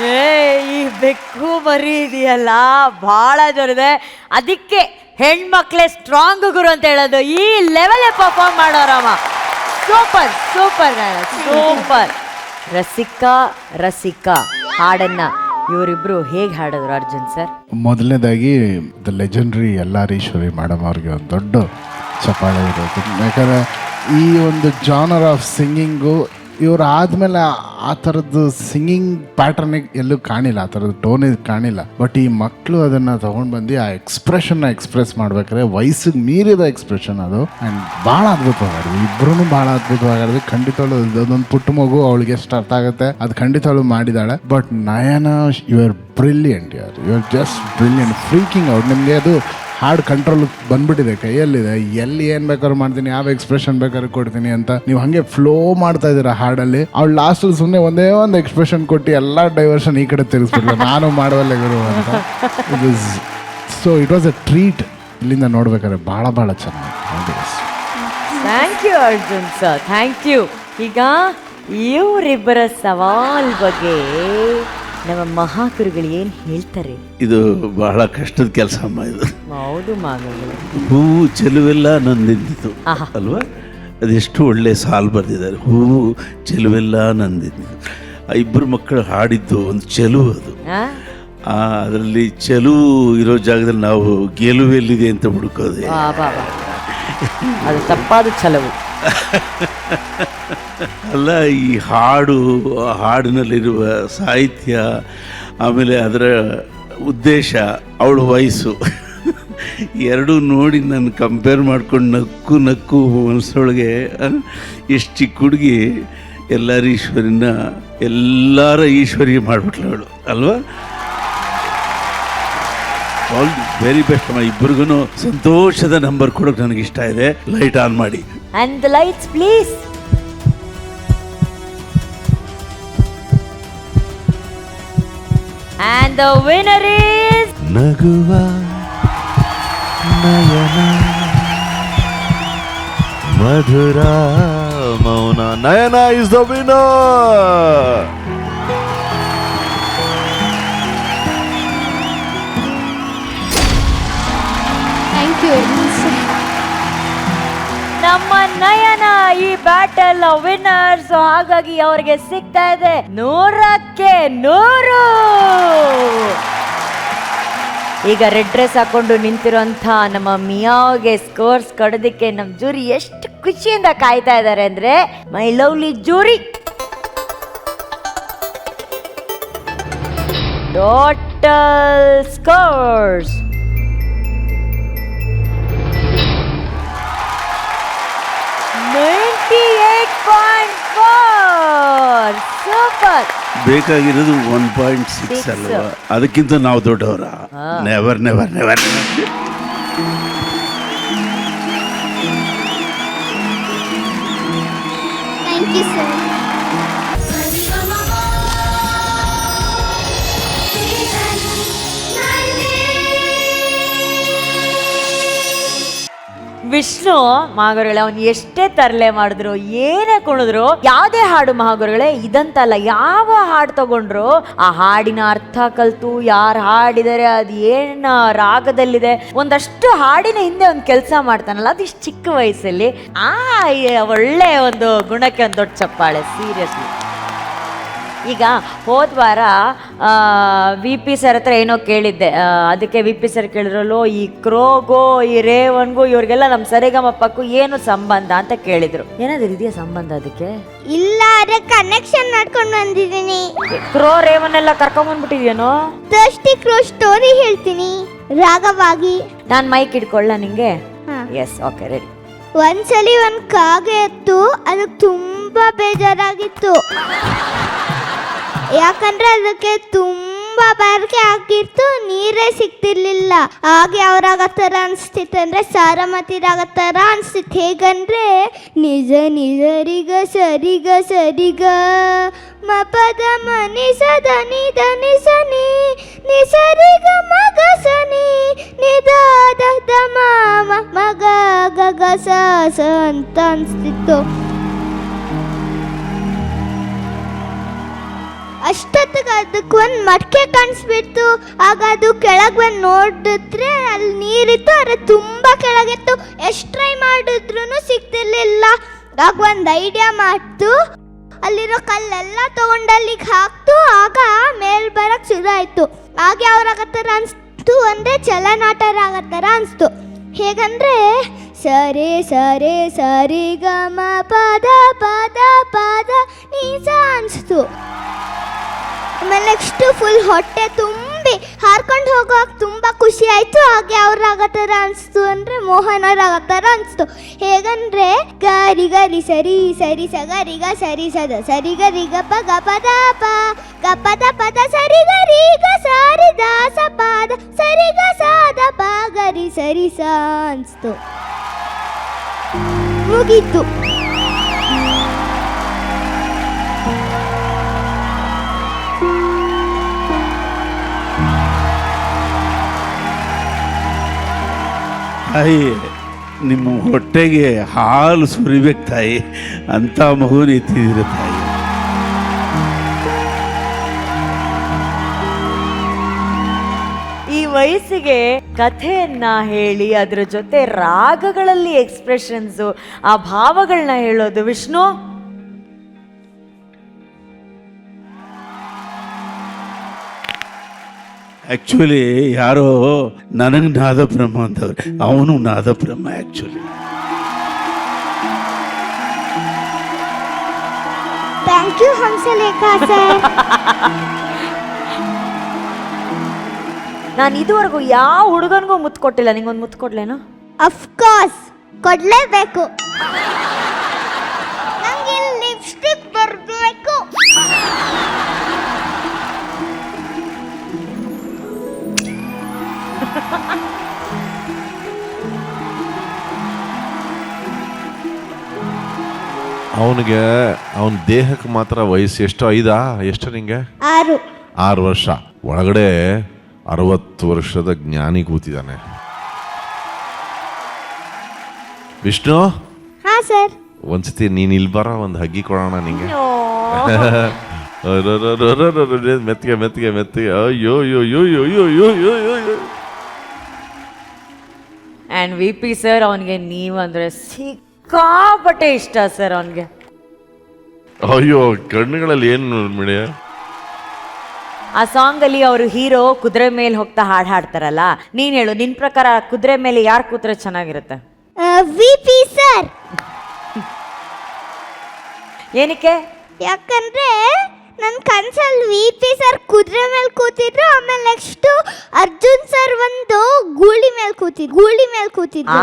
ಏ ಈ ಬೆಕ್ಕು ಮರಿ ಇದೆಯಲ್ಲ ಬಹಳ ಜೋರಿದೆ. ಅದಕ್ಕೆ ಹೆಣ್ಮಕ್ಳೇ ಸ್ಟ್ರಾಂಗ್ ಗುರು ಅಂತ ಹೇಳೋದು. ಈ level perform ಮಾಡೋರಮ್ಮ. Super super super. ರಸಿಕಾ ಹಾಡನ್ನ ಇವರಿಬ್ರು ಹೇಗೆ ಹಾಡಿದ್ರು ಅರ್ಜುನ್ ಸರ್? ಮೊದಲನೇದಾಗಿ ದ ಲೆಜೆಂಡ್ರಿ ಎಲ್ಲಾರೀಶ್ವರಿ ಮೇಡಮ್ ಅವ್ರಿಗೆ ಒಂದು ದೊಡ್ಡ ಚಪ್ಪಾಳೆ ಇರೋದು. ಯಾಕಂದರೆ ಈ ಒಂದು ಜಾನರ್ ಆಫ್ ಸಿಂಗಿಂಗು ಇವ್ರು ಆದಮೇಲೆ ಆ ಥರದ್ದು ಸಿಂಗಿಂಗ್ ಪ್ಯಾಟರ್ನಿಗೆ ಎಲ್ಲೂ ಕಾಣಿಲ್ಲ, ಆ ಥರದ್ದು ಟೋನಿಗೆ ಕಾಣಿಲ್ಲ. ಬಟ್ ಈ ಮಕ್ಕಳು ಅದನ್ನು ತೊಗೊಂಡು ಬಂದು ಆ ಎಕ್ಸ್ಪ್ರೆಷನ್ನ ಎಕ್ಸ್ಪ್ರೆಸ್ ಮಾಡ್ಬೇಕಾದ್ರೆ ವಯಸ್ಸಿಗೆ ಮೀರಿದ ಎಕ್ಸ್ಪ್ರೆಷನ್ ಅದು. ಆ್ಯಂಡ್ ಭಾಳ ಅದ್ಭುತವಾಗಿದೆ, ಇಬ್ಬರೂ ಭಾಳ ಅದ್ಭುತವಾಗಿದೆ. ಖಂಡಿತವಳು ಅದೊಂದು ಪುಟ್ಟ ಮಗು, ಅವಳಿಗೆ ಎಷ್ಟು ಅರ್ಥ ಆಗುತ್ತೆ ಅದು ಖಂಡಿತವಳು ಮಾಡಿದ್ದಾಳೆ. But Nayana, you are brilliant, you are just brilliant, freaking out. ನಿಮಗೆ ಅದು ಹಾಡು ಕಂಟ್ರೋಲ್ ಬಂದ್ಬಿಟ್ಟಿದೆ, ಕೈಯಲ್ಲಿದೆ, ಎಲ್ಲಿ ಏನು ಬೇಕಾದ್ರೂ ಮಾಡ್ತೀನಿ, ಯಾವ ಎಕ್ಸ್ಪ್ರೆಷನ್ ಬೇಕಾದ್ರೂ ಕೊಡ್ತೀನಿ ಅಂತ ನೀವು ಹಾಗೆ ಫ್ಲೋ ಮಾಡ್ತಾ ಇದ್ದೀರಾ ಹಾಡಲ್ಲಿ. ಅವ್ಳು ಲಾಸ್ಟಲ್ಲಿ ಸುಮ್ಮನೆ ಒಂದೇ ಒಂದು ಎಕ್ಸ್ಪ್ರೆಷನ್ ಕೊಟ್ಟು ಎಲ್ಲ ಡೈವರ್ಷನ್ ಈ ಕಡೆ ತಿರುಗಿಸ್ಬಿಟ್ರು, ನಾನು ಮಾಡುವಲ್ಲೇ ಗುರು ಅಂತ. It was a treat. ಇಲ್ಲಿಂದ ನೋಡ್ಬೇಕಾದ್ರೆ ಭಾಳ ಚೆನ್ನಾಗಿ. Thank you Arjun sir, thank you. ಈಗ ಇವರಿಬ್ಬರ ಸವಾಲ್ ಬಗ್ಗೆ ನಮ್ಮ ಮಹಾಗುರುಗಳು ಏನು ಹೇಳ್ತಾರೆ? ಇದು ಬಹಳ ಕಷ್ಟದ ಕೆಲಸ ಅಮ್ಮ ಇದು. ಹೌದು ಮಗಳು. ಹೂವು ಚೆಲುವೆಲ್ಲ ನಂದಿದ್ದು ಅಲ್ವಾ, ಅದೆಷ್ಟು ಒಳ್ಳೆ ಸಾಲು ಬರೆದಿದ್ದಾರೆ. ಹೂವು ಚೆಲುವೆಲ್ಲ ನಂದಿದ್ದು. ಆ ಇಬ್ಬರು ಮಕ್ಕಳು ಹಾಡಿದ್ದು ಒಂದು ಚೆಲುವು ಅದು. ಅದರಲ್ಲಿ ಚೆಲುವು ಇರೋ ಜಾಗದಲ್ಲಿ ನಾವು ಗೆಲುವೆಲ್ಲಿದೆ ಅಂತ ಹುಡುಕೋದೆ. ಅದು ತಪ್ಪಾದ ಚೆಲುವು ಅಲ್ಲ. ಈ ಹಾಡಿನಲ್ಲಿರುವ ಸಾಹಿತ್ಯ, ಆಮೇಲೆ ಅದರ ಉದ್ದೇಶ, ಅವಳ ವಯಸ್ಸು ಎರಡೂ ನೋಡಿ ನಾನು ಕಂಪೇರ್ ಮಾಡ್ಕೊಂಡು ನಕ್ಕು ಮನಸ್ಸೊಳಗೆ ಎಷ್ಟು ಚಿಕ್ಕ ಹುಡುಗಿ ಎಲ್ಲರ ಈಶ್ವರಿಗೆ ಮಾಡಿಬಿಟ್ಲು ಅವಳು ಅಲ್ವಾ. ಆಲ್ ದಿ ವೆರಿ ಬೆಸ್ಟ್ ಅಮ್ಮ. ಇಬ್ಬರಿಗೂ ಸಂತೋಷದ ನಂಬರ್ ಕೊಡೋಕೆ ನನಗೆ ಇಷ್ಟ ಇದೆ. ಲೈಟ್ ಆನ್ ಮಾಡಿ. And the lights please. And the winner is ನಗುವ ನಯನ ಮಧುರ ಮೌನ. Nayana is the winner. Thank you. ನಮ್ಮ ನಯನ ಈ ಬ್ಯಾಟಲ್ ವಿನ್ನರ್ಸ್. ಹಾಗಾಗಿ ಅವರಿಗೆ ಸಿಗ್ತಾ ಇದೆ 100ಕ್ಕೆ 100. ಈಗ ರೆಡ್ ಡ್ರೆಸ್ ಹಾಕೊಂಡು ನಿಂತಿರುವಂತ ನಮ್ಮ ಮಿಯಾಗೆ ಸ್ಕೋರ್ಸ್ ಕೊಡೋದಕ್ಕೆ ನಮ್ಮ ಜೂರಿ ಎಷ್ಟು ಖುಷಿಯಿಂದ ಕಾಯ್ತಾ ಇದ್ದಾರೆ ಅಂದ್ರೆ, my lovely jury. Total scores 98.4. Super. ಬೇಕಾಗಿರೋದು 1.6 ಅಲ್ವಾ, ಅದಕ್ಕಿಂತ ನಾವು ದೊಡ್ಡವರ. Never never never. Thank you sir. Vishnu ಮಹಾಗುರುಗಳೇ, ಅವನು ಎಷ್ಟೇ ತರಲೆ ಮಾಡಿದ್ರು, ಏನೇ ಕುಣಿದ್ರು, ಯಾವುದೇ ಹಾಡು ಮಹಾಗುರುಗಳೇ ಇದಂತಲ್ಲ, ಯಾವ ಹಾಡು ತಗೊಂಡ್ರು ಆ ಹಾಡಿನ ಅರ್ಥ ಕಲ್ತು ಯಾರು ಹಾಡಿದರೆ ಅದು ಏನ ರಾಗದಲ್ಲಿದೆ, ಒಂದಷ್ಟು ಹಾಡಿನ ಹಿಂದೆ ಒಂದು ಕೆಲಸ ಮಾಡ್ತಾನಲ್ಲ, ಅದು ಇಷ್ಟು ಚಿಕ್ಕ ವಯಸ್ಸಲ್ಲಿ ಒಳ್ಳೆ ಒಂದು ಗುಣಕ್ಕೆ ಒಂದು ದೊಡ್ಡ ಚಪ್ಪಾಳೆ. ಸೀರಿಯಸ್ಲಿ. ಈಗ ಹೋದ ವಾರ VP ಸರ್ ಹತ್ರ ಏನೋ ಕೇಳಿದ್ದೆ. ಅದಕ್ಕೆ VP ಸರ್ ಕೇಳಿದ್ರಲ್ಲೋ, ಈ ಕ್ರೋಗೋ ಈ ರೇವನ್ಗೂ ಇವ್ರಿಗೆಲ್ಲ ನಮ್ಮ ಸರಿಗಮಪ್ಪಕ್ಕೂ ಏನು ಸಂಬಂಧ ಅಂತ ಕೇಳಿದ್ರು. ಏನಾದ್ರು ಇದೆಯಾ ಸಂಬಂಧ ಅದಕ್ಕೆ? ಇಲ್ಲ, ಅದೇ ಕನೆಕ್ಷನ್ ಮಾಡ್ಕೊಂಡು ಬಂದಿದ್ದೀನಿ. ಕ್ರೋ ರೇವನ್ನೆಲ್ಲ ಕರ್ಕೊಂಬಂದ್ಬಿಟ್ಟಿದ್ಯೇನೋ? ಥರ್ಸ್ಟಿ ಕ್ರೋ ಸ್ಟೋರಿ ಹೇಳ್ತೀನಿ ರಾಗವಾಗಿ. ನಾನು ಮೈಕ್ ಇಟ್ಕೊಳ್ಳ ನಿಂಗೆ? Yes, okay, ready. ಒಂದ್ಸಲಿ ಒಂದು ಕಾಗೆ ಇತ್ತು, ಅದಕ್ಕೆ ತುಂಬಾ ಬೇಜಾರಾಗಿತ್ತು. ಯಾಕಂದ್ರೆ ಅದಕ್ಕೆ ತುಂಬಾ ಬಾರಿಕೆ ಹಾಕಿತ್ತು, ನೀರೇ ಸಿಗ್ತಿರ್ಲಿಲ್ಲ. ಹಾಗೆ ಅವ್ರಾಗ ಥರ ಅನಿಸ್ತಿತ್ತು, ಅಂದ್ರೆ ಸಾರಮತಿರಾಗ ಥರ ಅನಿಸ್ತಿತ್ತು. ಹೇಗಂದ್ರೆ ನಿಜ ನಿಜರಿಗ ಸರಿಗ ಸರಿಗ ಮ ಪದ ಮನಿ ಸದ ನಿ ಧನಿ ಸನಿ ನಿ ಸರಿಗ ಮಗ ಸನಿ ನಿದಾದ ದ ಮಗ ಗಗ ಸ ಅಂತ ಅನಿಸ್ತಿತ್ತು. ಅಷ್ಟೊತ್ತಿಗೆ ಅದಕ್ಕೆ ಒಂದು ಮಡಕೆ ಕಾಣಿಸ್ಬಿಡ್ತು. ಆಗ ಅದು ಕೆಳಗೆ ಬಂದು ನೋಡಿದ್ರೆ ಅಲ್ಲಿ ನೀರಿತ್ತು, ಆದರೆ ತುಂಬ ಕೆಳಗಿತ್ತು. ಎಷ್ಟು ಟ್ರೈ ಮಾಡಿದ್ರು ಸಿಗ್ತಿರ್ಲಿಲ್ಲ. ಆಗ ಒಂದು ಐಡಿಯಾ ಮಾಡ್ತು, ಅಲ್ಲಿರೋ ಕಲ್ಲೆಲ್ಲ ತಗೊಂಡು ಅಲ್ಲಿಗೆ ಹಾಕ್ತು. ಆಗ ಮೇಲ್ ಬರಕ್ಕೆ ಶುರು ಆಯಿತು. ಆಗ ಯಾವ್ರಾಗತ್ತಾರ ಅನಿಸ್ತು ಅಂದರೆ ಚಲನಾಟರ ಆಗತ್ತಾರ ಅನಿಸ್ತು. ಹೇಗಂದ್ರೆ ಸರಿ ಸರಿ ಸರಿ ಗ ಮ ಪದ ಪದ ಪದ ನೀಸ ಅನಿಸ್ತು. ಆಮೇಲೆ ನೆಕ್ಸ್ಟು ಫುಲ್ ಹೊಟ್ಟೆ ತುಂಬಿ ಹಾರ್ಕೊಂಡು ಹೋಗುವಾಗ ತುಂಬ ಖುಷಿ ಆಯಿತು. ಹಾಗೆ ಅವ್ರಾಗತ್ತಾರ ಅನಿಸ್ತು ಅಂದರೆ ಮೋಹನರಾಗತ್ತಾರ ಅನಿಸ್ತು. ಹೇಗಂದ್ರೆ ಗರಿ ಗರಿ ಸರಿ ಸರಿ ಸ ಗರಿ ಗ ಸರಿ ಸದ ಸರಿ ಗರಿ ಗ ಪ ಗ ಪದ ಪ ಗ ಪದ ಪದ ಸರಿ ಗರಿ ಗ ಸಾರಿ ದ ಸ ಪದ ಸರಿ ಗ ಸಾದ ಪ ಗರಿ ಸರಿ ಸ ಅನಿಸ್ತು. ಮುಗೀತು. ತಾಯಿ, ನಿಮ್ಮ ಹೊಟ್ಟೆಗೆ ಹಾಲು ಸುರಿಬೇಕು ತಾಯಿ, ಅಂಥ ಮಗುನ ಎತ್ತಿದ್ದೀರ ತಾಯಿ. ಈ ವಯಸ್ಸಿಗೆ ಕಥೆಯನ್ನ ಹೇಳಿ ಅದರ ಜೊತೆ ರಾಗಗಳಲ್ಲಿ ಎಕ್ಸ್ಪ್ರೆಷನ್ಸು, ಆ ಭಾವಗಳನ್ನ ಹೇಳೋದು. ವಿಷ್ಣು, ಆ್ಯಕ್ಚುಲಿ ಯಾರೋ ನನಗೆ ನಾದಬ್ರಹ್ಮ ಅಂತವ್ರೆ, ಅವನು ನಾದಬ್ರಹ್ಮ actually. Thank you Hamsalekha sir. ನಾನು ಇದುವರೆಗೂ ಯಾವ ಹುಡುಗನಿಗೂ ಮುತ್ತು ಕೊಟ್ಟಿಲ್ಲ. ನಿಂಗೊಂದು ಮುತ್ತು ಕೊಡ್ಲೇನು? ಅಫ್ಕೋರ್ಸ್ ಕೊಡ್ಲೇಬೇಕು. ನಂಗೆ ಲಿಪ್ಸ್ಟಿಕ್ ಬರಬೇಕು. ಅವನಿಗೆ ಅವನ ದೇಹಕ್ಕೆ ಮಾತ್ರ ವಯಸ್ಸು ಎಷ್ಟು? 5 ಎಷ್ಟು ನಿಂಗೆ? 6 ವರ್ಷ. ಒಳಗಡೆ 60 ವರ್ಷದ ಜ್ಞಾನಿ ಕೂತಿದ್ದಾನೆ. ವಿಷ್ಣು, ಹಾ ಸರ್. ಒಂದ್ಸತಿ ನೀನ್ ಇಲ್ಲಿ ಬರ, ಒಂದು ಹಗ್ಗಿ ಕೊಡೋಣ ನಿಂಗೆ. ಮೆತ್ತಿಗೆ ಮೆತ್ತಿಗೆ ಮೆತ್ತಿಗೆ. ಅಯ್ಯೋ ಯೋ ಯೋ ಯೋ ಯೋ ಯೋ ಯೋ ಯೋ. ಆ್ಯಂಡ್ ವಿ ಪಿ ಸರ್, ಅವನಿಗೆ ನೀವಂದ್ರೆ ಸಿಕ್ಕಾಪಟ್ಟೆ ಇಷ್ಟ ಸರ್ ಅವನಿಗೆ. ಅಯ್ಯೋ, ಕಣ್ಣುಗಳಲ್ಲಿ ಏನು ಮಿಡಿಯ. ಆ ಸಾಂಗಲ್ಲಿ ಅವರು ಹೀರೋ ಕುದುರೆ ಮೇಲೆ ಹೋಗ್ತಾ ಹಾಡು ಹಾಡ್ತಾರಲ್ಲ, ನೀನು ಹೇಳು, ನಿನ್ನ ಪ್ರಕಾರ ಕುದುರೆ ಮೇಲೆ ಯಾರು ಕೂತ್ರೆ ಚೆನ್ನಾಗಿರುತ್ತೆ? V P sir. ಏನಕ್ಕೆ? ಯಾಕಂದ್ರೆ ನನ್ನ ಕನ್ಸಲ್ಲಿ ವಿ ಪಿ ಸರ್ ಕುದುರೆ ಮೇಲೆ ಕೂತಿದ್ರು. ಆಮೇಲೆ ನೆಕ್ಸ್ಟು ಅರ್ಜುನ್ ಸರ್ ಒಂದು ಗೂಳಿ ಮೇಲೆ ಕೂತಿದ್ರು.